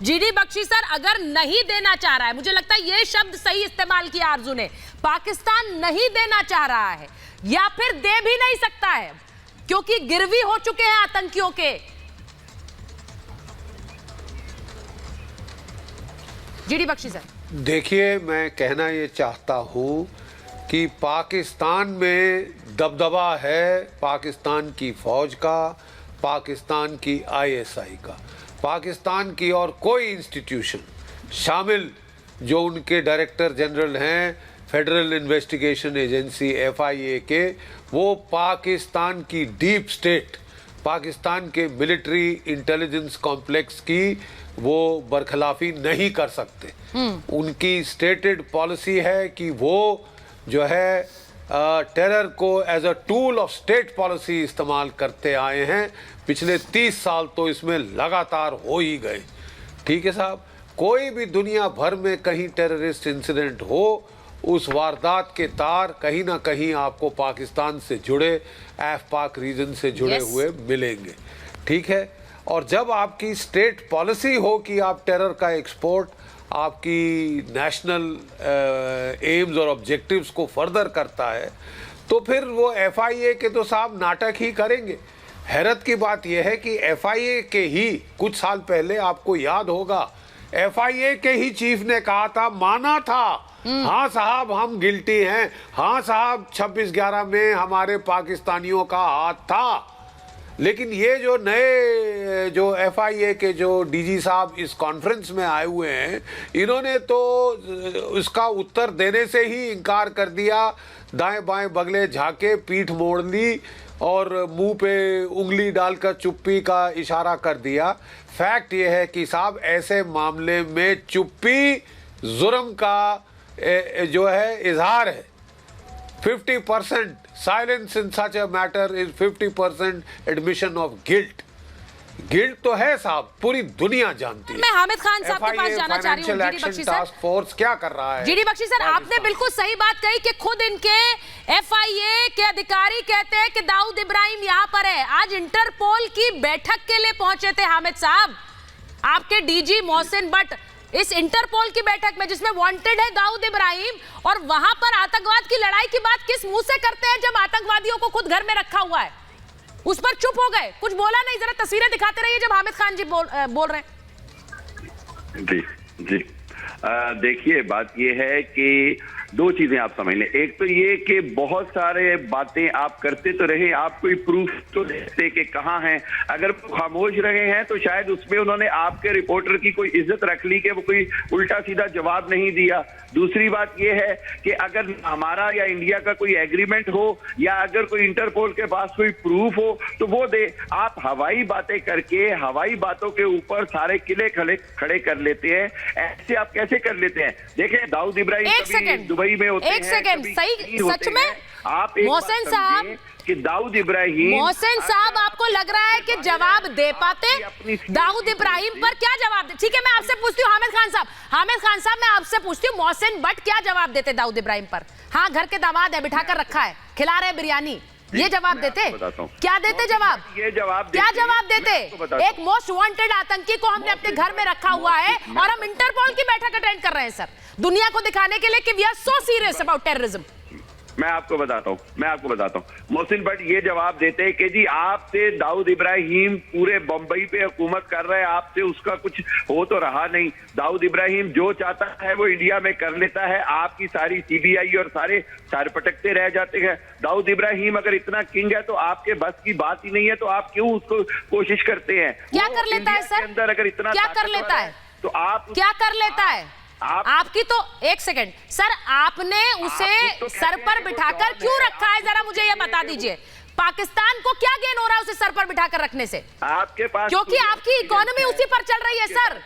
GD Bakshi sir अगर नहीं देना चाह रहा है, मुझे लगता है ये शब्द सही इस्तेमाल किया आरजू ने, पाकिस्तान नहीं देना चाह रहा है या फिर दे भी नहीं सकता है क्योंकि गिरवी हो चुके हैं आतंकियों के। जीडी बख्शी सर, देखिए, मैं कहना ये चाहता हूँ कि पाकिस्तान में दबदबा है पाकिस्तान की फौज का, पाकिस्तान की आईएसआई का, पाकिस्तान की और कोई इंस्टीट्यूशन शामिल जो उनके डायरेक्टर जनरल हैं फेडरल इन्वेस्टिगेशन एजेंसी एफआईए के, वो पाकिस्तान की डीप स्टेट, पाकिस्तान के मिलिट्री इंटेलिजेंस कॉम्प्लेक्स की वो बरखिलाफी नहीं कर सकते। उनकी स्टेटेड पॉलिसी है कि वो जो है टेरर को as a tool of state policy इस्तेमाल करते आए हैं। पिछले 30 साल तो इसमें लगातार हो ही गए। ठीक है साहब, कोई भी दुनिया भर में कहीं टेररिस्ट इंसिडेंट हो, उस वारदात के तार कहीं ना कहीं आपको पाकिस्तान से जुड़े, एफ-पाक रीजन से जुड़े हुए मिलेंगे। ठीक है, और जब आपकी स्टेट पॉलिसी हो कि आप टेरर का एक्सपोर्ट आपकी नेशनल एम्स और ऑब्जेक्टिव्स को फर्दर करता है, तो फिर वो एफआईए के तो साहब नाटक ही करेंगे। हैरत की बात यह है कि एफआईए के ही कुछ साल पहले, आपको याद होगा, एफआईए के ही चीफ ने कहा था, माना था, हाँ साहब हम गिल्टी हैं, हाँ साहब 26/11 में हमारे पाकिस्तानियों का हाथ था। लेकिन ये जो नए जो एफआईए के जो डीजी साहब इस कॉन्फ्रेंस में आए हुए हैं, इन्होंने तो उसका उत्तर देने से ही इनकार कर दिया, दाएं बाएं बगले झाके, पीठ मोड़ ली और मुंह पे उंगली डालकर चुप्पी का इशारा कर दिया। फैक्ट ये है कि साहब ऐसे मामले में चुप्पी जुर्म का जो है इजहार है। 50% silence in such a matter is 50% admission of guilt. Guilt तो है साहब, पूरी दुनिया जानती है। मैं हामिद खान साहब के पास जाना चाह रही हूँ। GD Bakshi sir, task force क्या कर रहा है? जीडी बख्शी सर, आपने बिल्कुल सही बात कही कि खुद इनके एफआईए के अधिकारी कहते हैं कि दाऊद इब्राहिम यहाँ पर है। आज इंटरपोल की बैठक के लिए पहुंचे थे हामिद साहब, आपके डीजी मोहसिन बट, इस इंटरपोल की बैठक में जिसमें वांटेड है दाऊद इब्राहिम, और वहां पर आतंकवाद की लड़ाई की बात किस मुंह से करते हैं जब आतंकवादियों को खुद घर में रखा हुआ है। उस पर चुप हो गए, कुछ बोला नहीं। जरा तस्वीरें दिखाते रहिए जब हामिद खान जी बोल रहे हैं। जी जी, देखिए बात ये है कि दो चीजें आप समझ लें। एक तो ये कि बहुत सारे बातें आप करते तो रहे, आप कोई प्रूफ तो देते कि कहाँ हैं। अगर खामोश रहे हैं तो शायद उसमें उन्होंने आपके रिपोर्टर की कोई इज्जत रख ली कि वो कोई उल्टा सीधा जवाब नहीं दिया। दूसरी बात ये है कि अगर हमारा या इंडिया का कोई एग्रीमेंट हो या अगर कोई इंटरपोल के पास कोई प्रूफ हो तो वो दे। आप हवाई बातें करके हवाई बातों के ऊपर सारे किले खड़े कर लेते हैं। ऐसे आप कैसे कर लेते हैं? देखें, दाऊद इब्राहिम दुबई में होते हैं, एक सेकंड, सही सच में आप मोहसिन साहब कि दाऊद इब्राहिम, मोहसिन साहब आपको लग रहा है कि जवाब दे पाते दाऊद इब्राहिम पर? क्या जवाब दे? ठीक है, मैं आपसे पूछती हूँ हामिद खान साहब, मैं आपसे पूछती हूँ मोहसिन बट क्या जवाब देते दाऊद इब्राहिम पर? हाँ, घर के दामाद है, बिठाकर रखा है, खिला रहे बिरयानी, ये जवाब देते? क्या देते जवाब? ये जवाब क्या जवाब देते? एक मोस्ट वांटेड आतंकी को हमने अपने घर में रखा हुआ है और हम इंटरपोल की बैठक अटेंड कर रहे हैं सर, दुनिया को दिखाने के लिए कि we are so serious about terrorism. मैं आपको बताता हूँ मोहसिन बट ये जवाब देते हैं कि जी आपसे दाऊद इब्राहिम पूरे बंबई पे हुकूमत कर रहे हैं, आपसे उसका कुछ हो तो रहा नहीं। दाऊद इब्राहिम जो चाहता है वो इंडिया में कर लेता है, आपकी सारी सीबीआई और सारे पटकते रह जाते हैं। दाऊद इब्राहिम अगर इतना किंग है तो आपके बस की बात ही नहीं है, तो आप क्यों उसको कोशिश करते हैं? क्या कर लेता है सर? अंदर अगर इतना क्या कर लेता है तो आप क्या कर लेता है? आपकी तो एक सेकंड सर, आपने उसे सर पर बिठाकर क्यों रखा है, जरा मुझे यह बता दीजिए। पाकिस्तान को क्या गेन हो रहा है उसे सर पर बिठाकर रखने से? आपके पास, क्योंकि आपकी इकोनॉमी उसी पर चल रही है सर,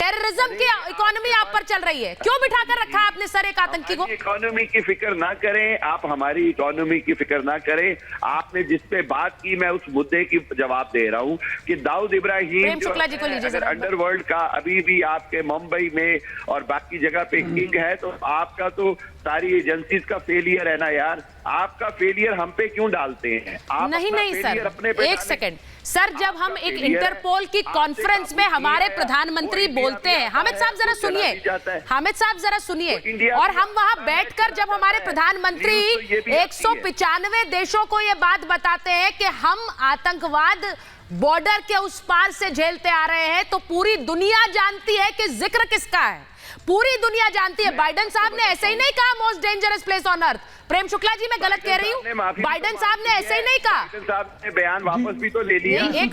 टेररिज्म की इकोनॉमी आप पर चल रही है। क्यों बिठाकर रखा है आपने सर एक आतंकी को? इकोनॉमी की फिक्र ना करें आप, हमारी इकोनॉमी की फिक्र ना करें। आपने जिस पे बात की मैं उस मुद्दे की जवाब दे रहा हूं कि दाऊद इब्राहिम अगर अंडरवर्ल्ड का अभी भी आपके मुंबई में और बाकी जगह पे किंग है तो आपका तो सारी एजेंसीज का फेलियर है ना यार। आपका फेलियर हम पे क्यों डालते हैं? आप नहीं अपना नहीं failure सर, अपने पे एक डालें। सेकंड सर, जब हम आपका एक failure है, इंटरपोल की आपसे कॉन्फ्रेंस काबू में किया हमारे है, प्रधानमंत्री वो इंडिया बोलते भी हैं, आता हामिद है, साहब जरा वो चला सुनिए, भी जाता है। हामिद साहब जरा सुनिए, वो इंडिया और भी हम वहां आता है, बैठकर चला जब हमारे जाता है। प्रधानमंत्री न्यूज़ तो ये भी आती है। 195 देशों को ये बात बताते हैं कि हम आतंकवाद बॉर्डर के उस पार से झेलते आ रहे हैं, तो पूरी दुनिया जानती है कि जिक्र किसका है, पूरी दुनिया जानती है। बाइडेन साहब ने ऐसे ही नहीं कहा most dangerous place on earth. Prem Shukla ji, मैं गलत कह रही हूँ? बाइडेन साहब ने ऐसे ही नहीं कहा। बाइडेन साहब ने बयान वापस भी तो ले लिया। एक